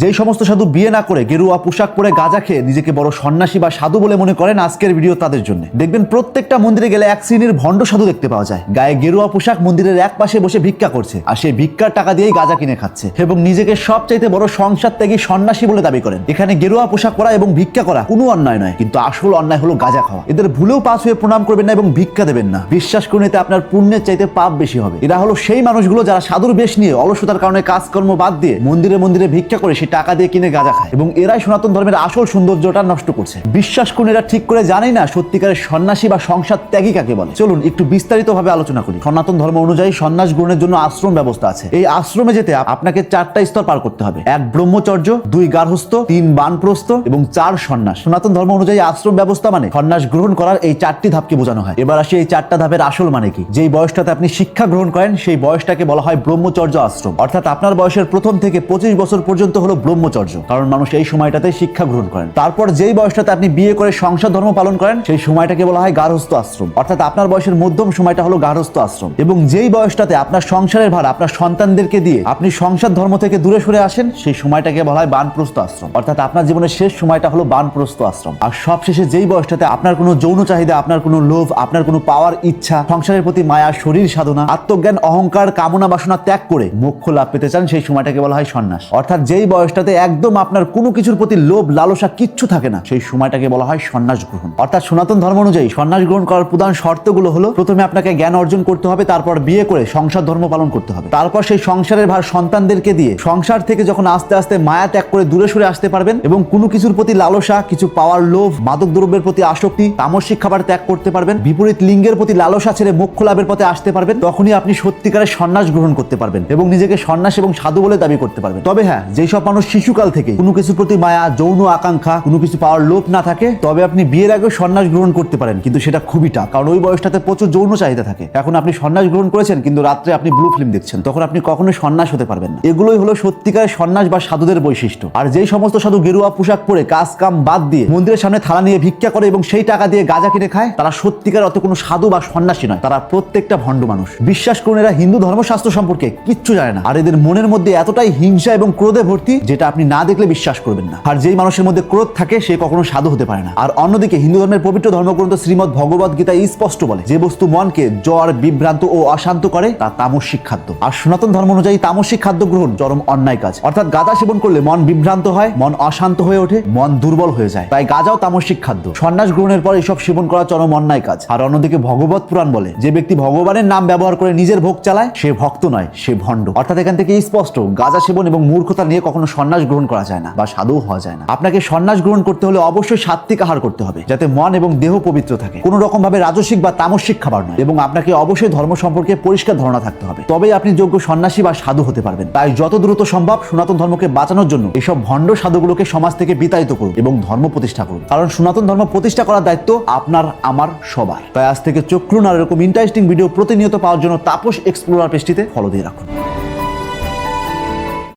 যেই সমস্ত সাধু বিয়ে না করে গেরুয়া পোশাক পরে গাঁজা খেয়ে নিজেকে বড় সন্ন্যাসী বা সাধু বলে মনে করেন, আজকের ভিডিও তাদের জন্য। দেখবেন প্রত্যেকটা মন্দিরে গেলে এক শ্রেণীর ভণ্ড সাধু দেখতে পাওয়া যায়। গায়ে গেরুয়া পোশাক, মন্দিরের এক পাশে বসে ভিক্ষা করছে, আর সেই ভিক্ষার টাকা দিয়েই গাঁজা কিনে খাচ্ছে এবং নিজেকে সবচাইতে বড় সংসার ত্যাগী সন্ন্যাসী বলে দাবি করেন। এখানে গেরুয়া পোশাক পরা এবং ভিক্ষা করা কোনো অন্যায় নয়, কিন্তু আসল অন্যায় হলো গাঁজা খাওয়া। এদের ভুলেও পাশ হয়ে প্রণাম করবেন না এবং ভিক্ষা দেবেন না। বিশ্বাস করুন, এতে আপনার পুণ্যের চাইতে পাপ বেশি হবে। এরা হলো সেই মানুষগুলো যারা সাধুর বেশ নিয়ে অলসতার কারণে কাজকর্ম বাদ দিয়ে মন্দিরে মন্দিরে ভিক্ষা করে সেই টাকা দিয়ে কিনে গাঁজা খায়, এবং এরাই সনাতন ধর্মের আসল সৌন্দর্যটা নষ্ট করছে। বিশ্বাস করুন, এরা ঠিক করে জানেই না সত্যিকারের সন্ন্যাসী বা সংসার ত্যাগী কাকে বলে। চলুন একটু বিস্তারিত ভাবে আলোচনা করি। সনাতন ধর্ম অনুযায়ী সন্ন্যাস গ্রহণের জন্য আশ্রম ব্যবস্থা আছে। এই আশ্রমে যেতে আপনাকে 4টা স্তর পার করতে হবে। 1 ব্রহ্মচর্য, 2 গার্হস্থ্য, 3 বানপ্রস্থ এবং 4 সন্ন্যাস। সনাতন ধর্ম অনুযায়ী আশ্রম ব্যবস্থা মানে সন্ন্যাস গ্রহণ করার এই 4টি ধাপকে বোঝানো হয়। এবার আসি এই 4টা ধাপের আসল মানে কি। যেই বয়সটাতে আপনি শিক্ষা গ্রহণ করেন সেই বয়সটাকে বলা হয় ব্রহ্মচর্য আশ্রম। অর্থাৎ আপনার বয়সের প্রথম থেকে 25 বছর পর্যন্ত হলো ব্রহ্মচর্য, কারণ মানুষ এই সময়টাতে শিক্ষা গ্রহণ করেন। তারপর যেই বয়সটাতে আপনি বিয়ে করে সংসার ধর্ম পালন করেন সেই সময়টাকে বলা হয় গার্হস্থ্য আশ্রম। অর্থাৎ আপনার বয়সের মধ্যম সময়টা হলো গার্হস্থ্য আশ্রম। এবং যেই বয়সটাতে আপনার সংসারের ভার আপনার সন্তানদেরকে দিয়ে আপনি সংসার ধর্ম থেকে দূরে সরে আসেন সেই সময়টাকে বলা হয় বানপ্রস্থ আশ্রম। অর্থাৎ আপনার জীবনের শেষ সময়টা হলো বানপ্রস্থ আশ্রম। আর সবশেষে যেই বয়সটাতে আপনার কোনো যৌন চাহিদা, আপনার কোনো লোভ, আপনার কোনো পাওয়ার ইচ্ছা, সংসারের প্রতি মায়া, শরীর সাধনা, আত্মজ্ঞান, অহংকার, কামনা বাসনা ত্যাগ করে মোক্ষ লাভ পেতে চান সেই সময়টাকে বলা হয় সন্ন্যাস। অর্থাৎ যেই বয়সটাতে একদম আপনার কোনো কিছুর প্রতি লোভ লালসা কিচ্ছু থাকে না সেই সময়টাকে বলা হয় সন্ন্যাস গ্রহণ। অর্থাৎ সনাতন ধর্ম অনুযায়ী সন্ন্যাস গ্রহণ করার প্রধান শর্তগুলো হলো, প্রথমে আপনাকে জ্ঞান অর্জন করতে হবে, তারপর বিয়ে করে সংসার ধর্ম পালন করতে হবে, তারপর সেই সংসারের ভার সন্তানদেরকে দিয়ে সংসার থেকে যখন আস্তে আস্তে মায়া ত্যাগ করে দূরে সরে আসতে পারবেন এবং কোনো কিছুর প্রতি লালসা, কিছু পাওয়ার লোভ, মাদক দ্রব্যের প্রতি আসক্তি, তামসিক খাবার ত্যাগ করতে পারবেন, বিপরীত লিঙ্গের প্রতি লালসা ছেড়ে মোক্ষ লাভের পথে আসতে পারবেন, তখনই আপনি সত্যিকারের সন্ন্যাস গ্রহণ করতে পারবেন এবং নিজেকে সন্ন্যাস এবং সাধু বলে দাবি করতে পারবেন। তবে হ্যাঁ, যেই সব মানুষ শিশুকাল থেকে কোনো কিছুর প্রতি মায়া, যৌন আকাঙ্ক্ষা, কোনো কিছু পাওয়ার লোভ না থাকে, তবে আপনি বিয়ের আগেও সন্ন্যাস গ্রহণ করতে পারেন, কিন্তু সেটা খুবই টাফ, কারণ ওই বয়সটাতে প্রচুর যৌন চাহিদা থাকে। এখন আপনি সন্ন্যাস গ্রহণ করেছেন কিন্তু রাত্রে আপনি ব্লু ফিল্ম দেখছেন, তখন আপনি কখনোই সন্ন্যাস হতে পারবেন না। এগুলোই হলো সত্যিকারের সন্ন্যাস বা সাধুদের বৈশিষ্ট্য। আর যেই সমস্ত সাধু গেরুয়া পোশাক পরে কাজ কাম বাদ দিয়ে মন্দিরের সামনে থালা নিয়ে ভিক্ষা করে এবং সেই টাকা দিয়ে গাঁজা কিনে খায়, তারা সত্যিকার অত কোনো সাধু বা সন্ন্যাসী নয়, তারা প্রত্যেকটা ভণ্ড মানুষ। বিশ্বাস করুন, এরা হিন্দু ধর্মশাস্ত্র সম্পর্কে কিচ্ছু জানে না, আর এদের মনের মধ্যে এতটাই হিংসা এবং ক্রোধে ভর্তি যেটা আপনি না দেখলে বিশ্বাস করবেন না। আর যেই মানুষের মধ্যে ক্রোধ থাকে সে কখনো সাধু হতে পারে না। আর অন্যদিকে হিন্দু ধর্মের পবিত্র ধর্মগ্রন্থ শ্রীমদ্ ভগবদ গীতা স্পষ্ট বলে, যে বস্তু মনকে জ্বর, বিভ্রান্ত ও অশান্ত করে তা তামসিক খাদ্য। আর সনাতন ধর্ম অনুযায়ী তামসিক খাদ্য গ্রহণ চরম অন্যায় কাজ। অর্থাৎ গাঁজা সেবন করলে মন বিভ্রান্ত হয়, মন অশান্ত হয়ে ওঠে, মন দুর্বল হয়ে যায়, তাই গাঁজাও তামসিক খাদ্য। সন্ন্যাস গ্রহণের পর এসব সেবন করা চরম অন্যায় কাজ। আর অন্যদিকে ভগবত পুরাণ বলে, যে ব্যক্তি ভগবানের নাম ব্যবহার করে নিজের ভোগ চালায় সে ভক্ত নয়, সে ভণ্ড। অর্থাৎ এখান থেকে স্পষ্ট, গাঁজা সেবন এবং মূর্খতা নিয়ে কখনো সন্ন্যাস গ্রহণ করা যায় না বা সাধু হওয়া যায় না। আপনাকে সন্ন্যাস গ্রহণ করতে হলে অবশ্যই সাত্বিক আহার করতে হবে, যাতে মন এবং দেহ পবিত্র থাকে, কোনো রকম ভাবে রাজসিক বা তামসিক খাবার নয়, এবং আপনাকে অবশ্যই ধর্ম সম্পর্কে পরিষ্কার ধারণা থাকতে হবে, তবেই আপনি যোগ্য সন্ন্যাসী বা সাধু হতে পারবেন। তাই যত দ্রুত সম্ভব সনাতন ধর্মকে বাঁচানোর জন্য এসব ভণ্ড সাধুগুলোকে সমাজ থেকে বিতাড়িত করুন এবং ধর্ম প্রতিষ্ঠা করুন, কারণ সনাতন ধর্ম প্রতিষ্ঠা করার দায়িত্ব আপনার, আমার, সবার। তাই আজ থেকে চোখ খুলুন আর এরকম ইন্টারেস্টিং ভিডিও প্রতিনিয়ত পাওয়ার জন্য তাপস এক্সপ্লোরার পেজটিতে ফলো দিয়ে রাখুন।